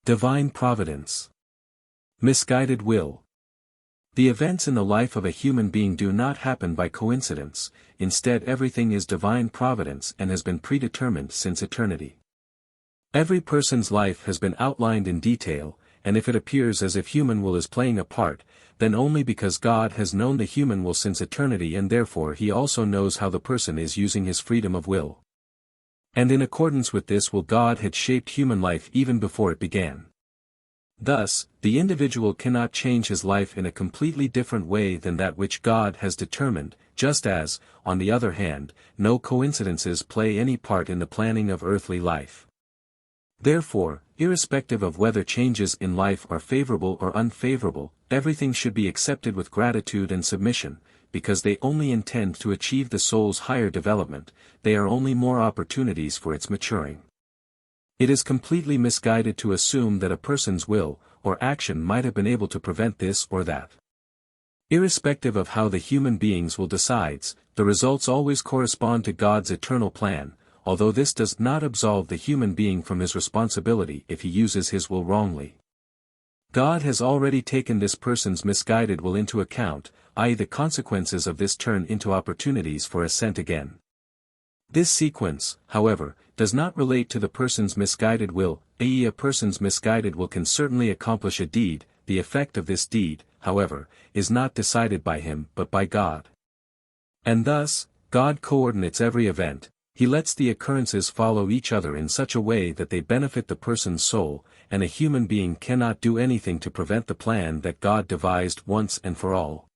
Divine providence. Misguided will. The events in the life of a human being do not happen by coincidence, instead everything is divine providence and has been predetermined since eternity. Every person's life has been outlined in detail, and if it appears as if human will is playing a part, then only because God has known the human will since eternity and therefore he also knows how the person is using his freedom of will. And in accordance with this will God had shaped human life even before it began. Thus, the individual cannot change his life in a completely different way than that which God has determined, just as, on the other hand, no coincidences play any part in the planning of earthly life. Therefore, irrespective of whether changes in life are favorable or unfavorable, everything should be accepted with gratitude and submission, because they only intend to achieve the soul's higher development, they are only more opportunities for its maturing. It is completely misguided to assume that a person's will, or action might have been able to prevent this or that. Irrespective of how the human being's will decides, the results always correspond to God's eternal plan, although this does not absolve the human being from his responsibility if he uses his will wrongly. God has already taken this person's misguided will into account, i.e. the consequences of this turn into opportunities for ascent again. This sequence, however, does not relate to the person's misguided will, i.e. a person's misguided will can certainly accomplish a deed, the effect of this deed, however, is not decided by him but by God. And thus, God coordinates every event, he lets the occurrences follow each other in such a way that they benefit the person's soul, and a human being cannot do anything to prevent the plan that God devised once and for all.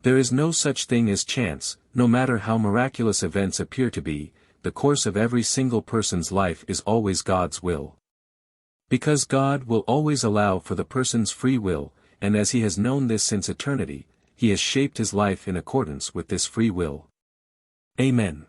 There is no such thing as chance, no matter how miraculous events appear to be, the course of every single person's life is always God's will. Because God will always allow for the person's free will, and as he has known this since eternity, he has shaped his life in accordance with this free will. Amen.